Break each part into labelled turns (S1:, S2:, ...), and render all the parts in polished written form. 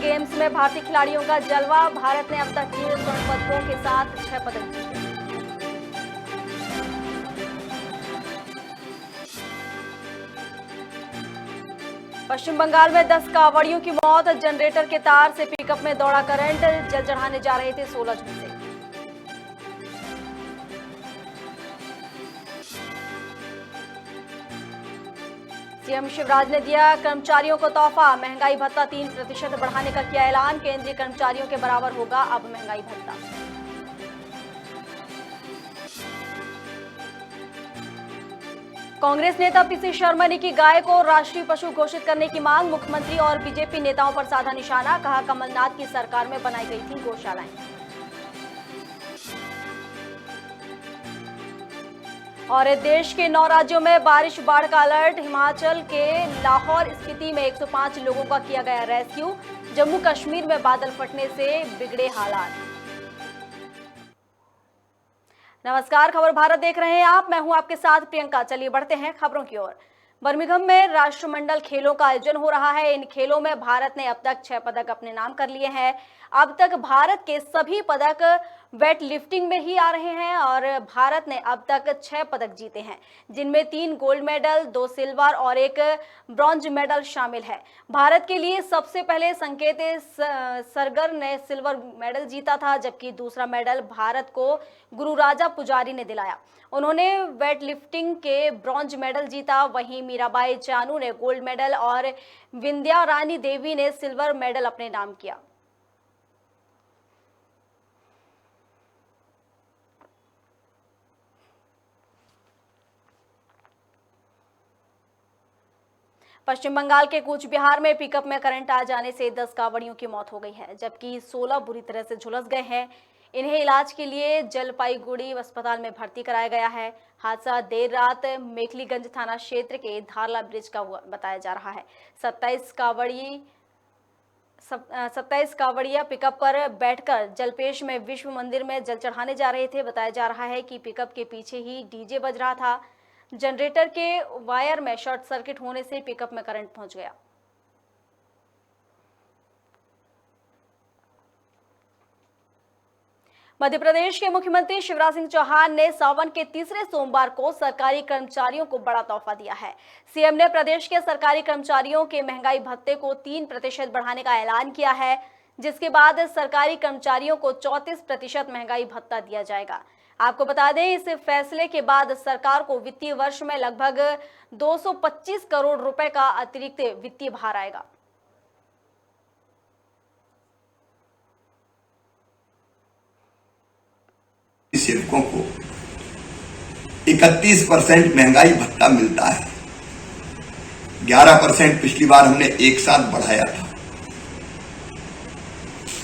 S1: Games में भारतीय खिलाड़ियों का जलवा। भारत ने अब तक 3 स्वर्ण पदकों के साथ 6 पदक जीते। पश्चिम बंगाल में 10 कांवड़ियों की मौत। जनरेटर के तार से पिकअप में दौड़ा करंट। जल चढ़ाने जा रहे थे 16 झुलसे। सीएम शिवराज ने दिया कर्मचारियों को तोहफा। महंगाई भत्ता 3% बढ़ाने का किया ऐलान। केंद्रीय कर्मचारियों के बराबर होगा अब महंगाई भत्ता। कांग्रेस नेता पीसी शर्मा ने की गाय को राष्ट्रीय पशु घोषित करने की मांग। मुख्यमंत्री और बीजेपी नेताओं पर साधा निशाना। कहा कमलनाथ की सरकार में बनाई गई थी गौशालाएं। और देश के 9 राज्यों में बारिश बाढ़ का अलर्ट। हिमाचल के लाहौर स्पीति में 105 लोगों का किया गया रेस्क्यू। जम्मू कश्मीर में बादल फटने से बिगड़े हालात। नमस्कार, खबर भारत देख रहे हैं आप। मैं हूं आपके साथ प्रियंका। चलिए बढ़ते हैं खबरों की ओर। बर्मिंघम में राष्ट्रमंडल खेलों का आयोजन हो रहा है। इन खेलों में भारत ने अब तक 6 पदक अपने नाम कर लिए हैं। अब तक भारत के सभी पदक वेट लिफ्टिंग में ही आ रहे हैं और भारत ने अब तक 6 पदक जीते हैं, जिनमें 3 गोल्ड मेडल, 2 सिल्वर और 1 ब्रॉन्ज मेडल शामिल है। भारत के लिए सबसे पहले संकेत सरगर ने सिल्वर मेडल जीता था, जबकि दूसरा मेडल भारत को गुरुराजा पुजारी ने दिलाया। उन्होंने वेट लिफ्टिंग के ब्रॉन्ज मेडल जीता। वहीं मीराबाई चानू ने गोल्ड मेडल और विंध्या रानी देवी ने सिल्वर मेडल अपने नाम किया। पश्चिम बंगाल के कूच बिहार में पिकअप में करंट आ जाने से 10 कांवड़ियों की मौत हो गई है, जबकि 16 बुरी तरह से झुलस गए हैं। इन्हें इलाज के लिए जलपाईगुड़ी अस्पताल में भर्ती कराया गया है। हादसा देर रात मेखलीगंज थाना क्षेत्र के धारला ब्रिज का बताया जा रहा है। 27 कांवड़िया पिकअप पर बैठकर जलपेश में विश्व मंदिर में जल चढ़ाने जा रहे थे। बताया जा रहा है कि पिकअप के पीछे ही डीजे बज रहा था। जनरेटर के वायर में शॉर्ट सर्किट होने से पिकअप में करंट पहुंच गया। मध्य प्रदेश के मुख्यमंत्री शिवराज सिंह चौहान ने सावन के तीसरे सोमवार को सरकारी कर्मचारियों को बड़ा तोहफा दिया है। सीएम ने प्रदेश के सरकारी कर्मचारियों के महंगाई भत्ते को 3% बढ़ाने का ऐलान किया है, जिसके बाद सरकारी कर्मचारियों को 34% महंगाई भत्ता दिया जाएगा। आपको बता दें, इस फैसले के बाद सरकार को वित्तीय वर्ष में लगभग 225 करोड़ रुपए का अतिरिक्त वित्तीय भार आएगा।
S2: सेवकों को 31% महंगाई भत्ता मिलता है। 11% पिछली बार हमने एक साथ बढ़ाया था,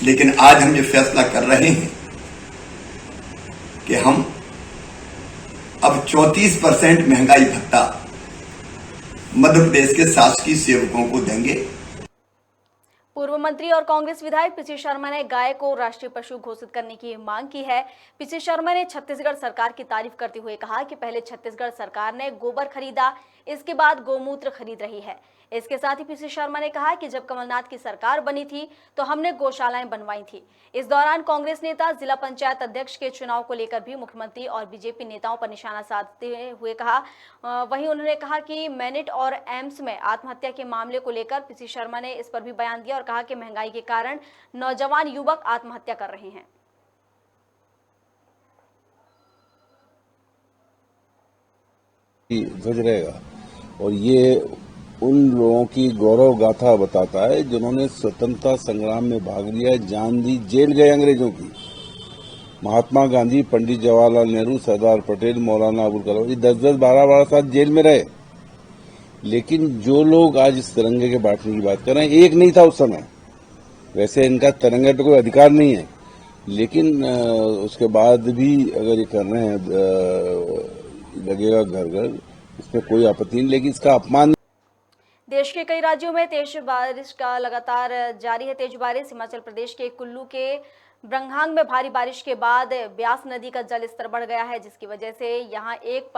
S2: लेकिन आज हम ये फैसला कर रहे हैं कि हम अब 34% महंगाई भत्ता मध्य प्रदेश के शासकीय सेवकों को देंगे।
S1: पूर्व मंत्री और कांग्रेस विधायक पीसी शर्मा ने गाय को राष्ट्रीय पशु घोषित करने की मांग की है। पीसी शर्मा ने छत्तीसगढ़ सरकार की तारीफ करते हुए कहा कि पहले छत्तीसगढ़ सरकार ने गोबर खरीदा, इसके बाद गौमूत्र खरीद रही है। इसके साथ ही पीसी शर्मा ने कहा कि जब कमलनाथ की सरकार बनी थी तो हमने गौशालाएं बनवाई थी। इस दौरान कांग्रेस नेता जिला पंचायत अध्यक्ष के चुनाव को लेकर भी मुख्यमंत्री और बीजेपी नेताओं पर निशाना साधते हुए कहा। वहीं उन्होंने कहा कि मैनिट और एम्स में आत्महत्या के मामले को लेकर पीसी शर्मा ने इस पर भी बयान दिया और कहा कि महंगाई के कारण नौजवान युवक आत्महत्या कर रहे हैं।
S3: ध्वज रहेगा और ये उन लोगों की गौरव गाथा बताता है जिन्होंने स्वतंत्रता संग्राम में भाग लिया, जान दी, जेल गए अंग्रेजों की। महात्मा गांधी, पंडित जवाहरलाल नेहरू, सरदार पटेल, मौलाना अबुल कलाम, ये 10-10, 12-12 साल जेल में रहे। लेकिन जो लोग आज इस तिरंगे के बांटने की बात कर रहे हैं, एक नहीं था उस समय। वैसे इनका तिरंगे पे कोई अधिकार नहीं है, लेकिन उसके बाद भी अगर ये कर रहे हैं, लगेगा घर घर, इसमें कोई आपत्ति नहीं, लेकिन इसका अपमान।
S1: देश के कई राज्यों में तेज बारिश का लगातार जारी है। तेज बारिश हिमाचल प्रदेश के कुल्लू के ब्रंगांग में भारी बारिश के बाद ब्यास नदी का जल स्तर बढ़ गया है, जिसकी वजह से यहां एक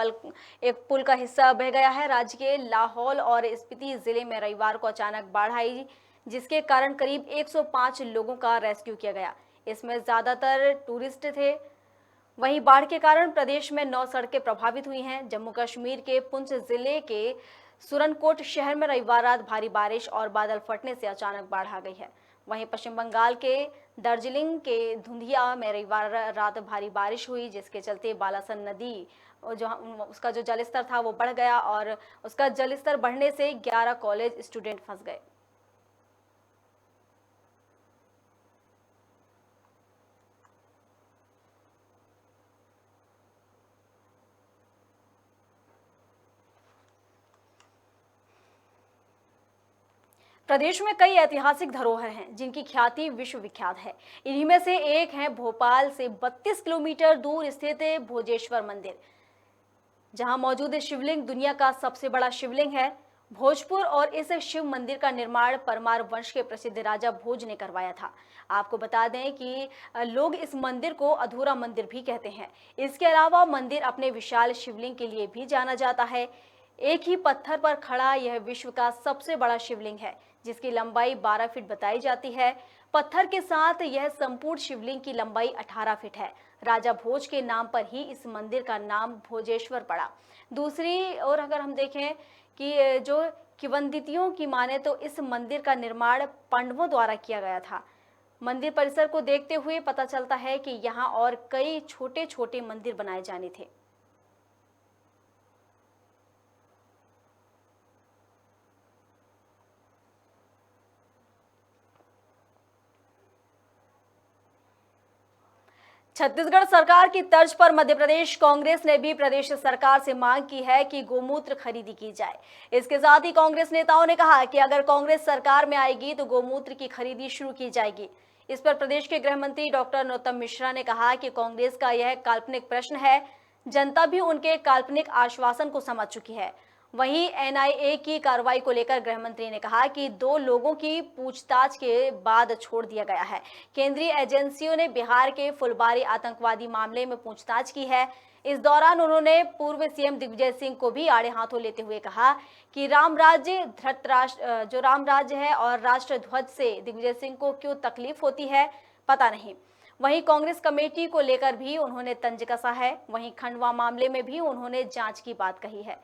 S1: पुल का हिस्सा बह गया है। राज्य के लाहौल और स्पीति जिले में रविवार को अचानक बाढ़ आई, जिसके कारण करीब 105 लोगों का रेस्क्यू किया गया। इसमें ज्यादातर टूरिस्ट थे। वहीं बाढ़ के कारण प्रदेश में 9 सड़कें प्रभावित हुई हैं। जम्मू कश्मीर के पुंछ जिले के सुरनकोट शहर में रविवार रात भारी बारिश और बादल फटने से अचानक बाढ़ आ गई है। वहीं पश्चिम बंगाल के दार्जिलिंग के धुंधिया में रविवार रात भारी बारिश हुई, जिसके चलते बालासन नदी उसका जो जलस्तर था वो बढ़ गया और उसका जलस्तर बढ़ने से 11 कॉलेज स्टूडेंट फंस गए। प्रदेश में कई ऐतिहासिक धरोहर हैं जिनकी ख्याति विश्व विख्यात है। इन्हीं में से एक है भोपाल से 32 किलोमीटर दूर स्थित भोजेश्वर मंदिर, जहां मौजूद शिवलिंग दुनिया का सबसे बड़ा शिवलिंग है। भोजपुर और इस शिव मंदिर का निर्माण परमार वंश के प्रसिद्ध राजा भोज ने करवाया था। आपको बता दें कि लोग इस मंदिर को अधूरा मंदिर भी कहते हैं। इसके अलावा मंदिर अपने विशाल शिवलिंग के लिए भी जाना जाता है। एक ही पत्थर पर खड़ा यह विश्व का सबसे बड़ा शिवलिंग है, जिसकी लंबाई 12 फीट बताई जाती है। पत्थर के साथ यह संपूर्ण शिवलिंग की लंबाई 18 फीट है। राजा भोज के नाम पर ही इस मंदिर का नाम भोजेश्वर पड़ा। दूसरी ओर अगर हम देखें कि जो किंवदंतियों की माने तो इस मंदिर का निर्माण पांडवों द्वारा किया गया था। मंदिर परिसर को देखते हुए पता चलता है कि यहाँ और कई छोटे छोटे मंदिर बनाए जाने थे। छत्तीसगढ़ सरकार की तर्ज पर मध्य प्रदेश कांग्रेस ने भी प्रदेश सरकार से मांग की है कि गोमूत्र खरीदी की जाए। इसके साथ ही कांग्रेस नेताओं ने कहा कि अगर कांग्रेस सरकार में आएगी तो गोमूत्र की खरीदी शुरू की जाएगी। इस पर प्रदेश के गृह मंत्री डॉक्टर नरोत्तम मिश्रा ने कहा कि कांग्रेस का यह काल्पनिक प्रश्न है। जनता भी उनके काल्पनिक आश्वासन को समझ चुकी है। वहीं एनआईए की कार्रवाई को लेकर गृह मंत्री ने कहा कि 2 लोगों की पूछताछ के बाद छोड़ दिया गया है। केंद्रीय एजेंसियों ने बिहार के फुलबारी आतंकवादी मामले में पूछताछ की है। इस दौरान उन्होंने पूर्व सीएम दिग्विजय सिंह को भी आड़े हाथों लेते हुए कहा कि राम राज्य है और राष्ट्र ध्वज से दिग्विजय सिंह को क्यों तकलीफ होती है पता नहीं। वहीं कांग्रेस कमेटी को लेकर भी उन्होंने तंज कसा है। वहीं खंडवा मामले में भी उन्होंने जांच की बात कही है।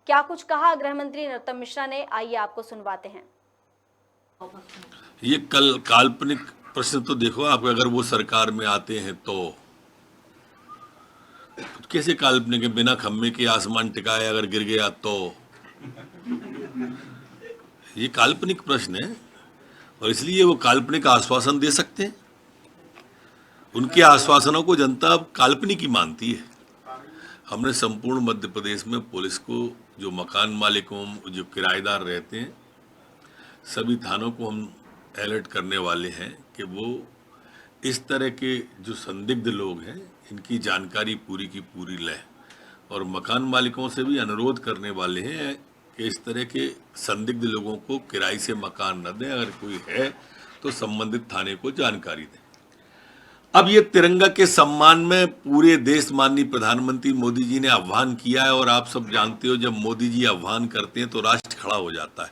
S1: क्या कुछ कहा गृह मंत्री नरोत्तम मिश्रा ने, आइए आपको सुनवाते हैं।
S4: ये कल काल्पनिक प्रश्न तो देखो आप, अगर वो सरकार में आते हैं तो कैसे काल्पनिक है? बिना खम्भे के आसमान टिकाए अगर गिर गया तो ये काल्पनिक प्रश्न है और इसलिए वो काल्पनिक आश्वासन दे सकते हैं। उनके आश्वासनों को जनता काल्पनिक ही मानती है। हमने संपूर्ण मध्य प्रदेश में पुलिस को, जो मकान मालिकों, जो किराएदार रहते हैं, सभी थानों को हम अलर्ट करने वाले हैं कि वो इस तरह के जो संदिग्ध लोग हैं इनकी जानकारी पूरी की पूरी लें और मकान मालिकों से भी अनुरोध करने वाले हैं कि इस तरह के संदिग्ध लोगों को किराए से मकान न दें। अगर कोई है तो संबंधित थाने को जानकारी दें। अब ये तिरंगा के सम्मान में पूरे देश माननीय प्रधानमंत्री मोदी जी ने आह्वान किया है और आप सब जानते हो जब मोदी जी आह्वान करते हैं तो राष्ट्र खड़ा हो जाता है।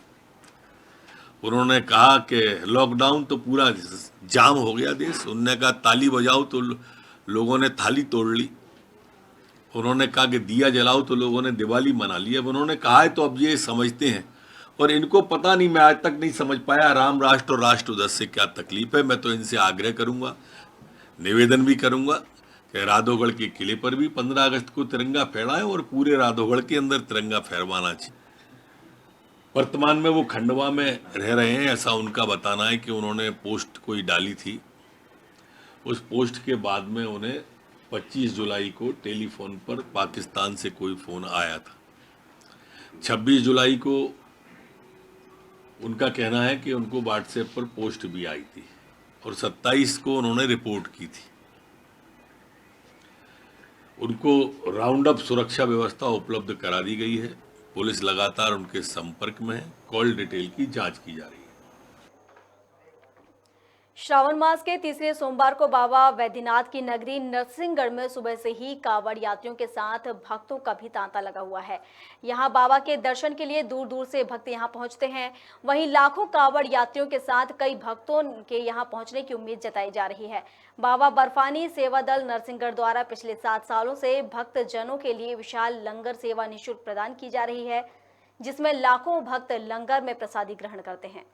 S4: उन्होंने कहा कि लॉकडाउन तो पूरा जाम हो गया देश, उन्होंने कहा ताली बजाओ तो लोगों ने थाली तोड़ ली, उन्होंने कहा कि दिया जलाओ तो लोगों ने दिवाली मना ली। अब उन्होंने कहा है तो अब ये समझते हैं और इनको पता नहीं, मैं आज तक नहीं समझ पाया राम राष्ट्र और राष्ट्र ध्वज से क्या तकलीफ है। मैं तो इनसे आग्रह करूंगा, निवेदन भी करूंगा कि राधोगढ़ के किले पर भी 15 अगस्त को तिरंगा फहराएं और पूरे राधोगढ़ के अंदर तिरंगा फहरवाना चाहिए। वर्तमान में वो खंडवा में रह रहे हैं, ऐसा उनका बताना है कि उन्होंने पोस्ट कोई डाली थी। उस पोस्ट के बाद में उन्हें 25 जुलाई को टेलीफोन पर पाकिस्तान से कोई फोन आया था। 26 जुलाई को उनका कहना है कि उनको व्हाट्सएप पर पोस्ट भी आई थी और 27 को उन्होंने रिपोर्ट की थी। उनको राउंड अप सुरक्षा व्यवस्था उपलब्ध करा दी गई है। पुलिस लगातार उनके संपर्क में है। कॉल डिटेल की जांच की जा रही है।
S1: श्रावण मास के तीसरे सोमवार को बाबा वैद्यनाथ की नगरी नरसिंहगढ़ में सुबह से ही कांवड़ यात्रियों के साथ भक्तों का भी तांता लगा हुआ है। यहां बाबा के दर्शन के लिए दूर दूर से भक्त यहां पहुंचते हैं। वहीं लाखों कांवड़ यात्रियों के साथ कई भक्तों के यहां पहुंचने की उम्मीद जताई जा रही है। बाबा बर्फानी सेवा दल नरसिंहगढ़ द्वारा पिछले 7 सालों से भक्त जनों के लिए विशाल लंगर सेवा निःशुल्क प्रदान की जा रही है, जिसमें लाखों भक्त लंगर में प्रसादी ग्रहण करते हैं।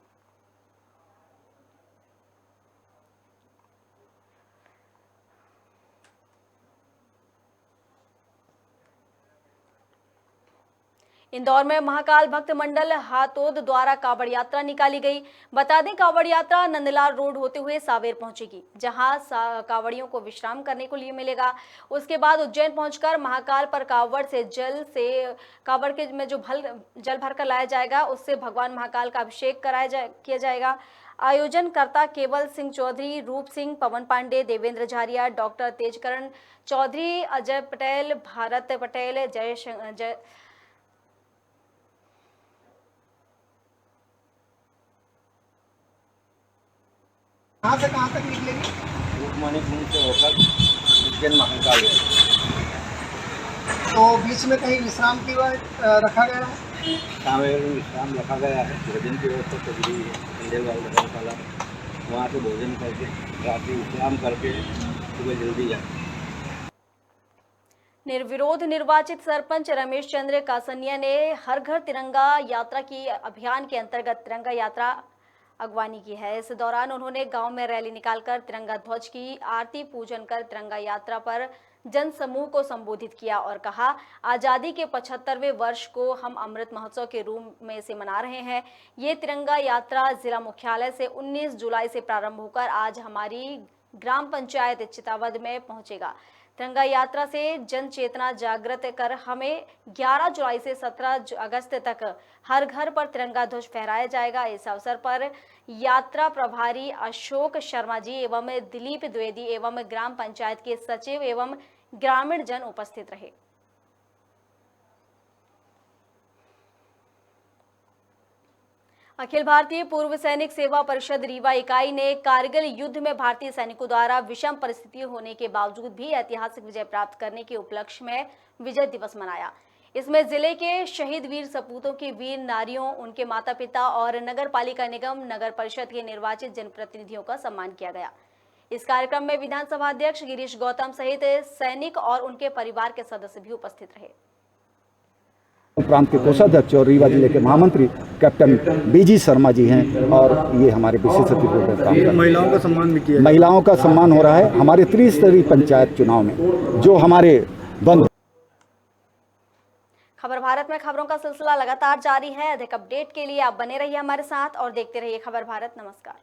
S1: इंदौर में महाकाल भक्त मंडल हातोद द्वारा कांवड़ यात्रा निकाली गई। बता दें, कांवड़ यात्रा नंदलाल रोड होते हुए सावेर पहुंचेगी, जहां कांवड़ियों को विश्राम करने को लिए मिलेगा। उसके बाद उज्जैन पहुंचकर महाकाल पर कांवड़ से कांवड़ के में जो जल भरकर लाया जाएगा, उससे भगवान महाकाल का अभिषेक किया जाएगा। आयोजनकर्ता केवल सिंह चौधरी, रूप सिंह, पवन पांडे, देवेंद्र झारिया, डॉक्टर तेजकरण चौधरी, अजय पटेल, भारत पटेल, जय
S5: कहाँ से कहाँ तक निकलेगी?
S6: रूपमणिपुर से होकर उज्जैन महाकाल।
S5: तो बीच में कहीं विश्राम की रखा गया है?
S6: सावेर में विश्राम रखा गया है। भोजन की व्यवस्था चल रही है। खंडेलवाल धर्मशाला, वहाँ से भोजन करके रात्रि विश्राम करके सुबह जल्दी जाए।
S1: निर्विरोध निर्वाचित सरपंच रमेश चंद्र कासनिया ने हर घर तिरंगा यात्रा की अभियान के अंतर्गत तिरंगा यात्रा अगवानी की है। इस दौरान उन्होंने गांव में रैली निकालकर तिरंगा ध्वज की आरती पूजन कर तिरंगा यात्रा पर जन समूह को संबोधित किया और कहा, आजादी के 75वें वर्ष को हम अमृत महोत्सव के रूप में से मना रहे हैं। ये तिरंगा यात्रा जिला मुख्यालय से 19 जुलाई से प्रारंभ होकर आज हमारी ग्राम पंचायत चितावद में पहुंचेगा। तिरंगा यात्रा से जन चेतना जागृत कर हमें 11 जुलाई से 17 अगस्त तक हर घर पर तिरंगा ध्वज फहराया जाएगा। इस अवसर पर यात्रा प्रभारी अशोक शर्मा जी एवं दिलीप द्विवेदी एवं ग्राम पंचायत के सचिव एवं ग्रामीण जन उपस्थित रहे। अखिल भारतीय पूर्व सैनिक सेवा परिषद रीवा इकाई ने कारगिल युद्ध में भारतीय सैनिकों द्वारा विषम परिस्थितियां होने के बावजूद भी ऐतिहासिक विजय प्राप्त करने के उपलक्ष्य में विजय दिवस मनाया। इसमें जिले के शहीद वीर सपूतों की वीर नारियों, उनके माता पिता और नगर पालिका निगम नगर परिषद के निर्वाचित जनप्रतिनिधियों का सम्मान किया गया। इस कार्यक्रम में विधानसभा अध्यक्ष गिरीश गौतम सहित सैनिक और उनके परिवार के सदस्य भी उपस्थित रहे।
S7: प्रांत के कोषाध्यक्ष और रीवा जिले के महामंत्री कैप्टन बीजी शर्मा जी हैं और ये हमारे विशेष अतिथि काम कर रहे हैं।
S5: महिलाओं का सम्मान भी किया।
S7: महिलाओं का सम्मान हो रहा है हमारे त्रिस्तरीय पंचायत चुनाव में, जो हमारे बंद।
S1: खबर भारत में खबरों का सिलसिला लगातार जारी है। अधिक अपडेट के लिए आप बने रहिए हमारे साथ और देखते रहिए खबर भारत। नमस्कार।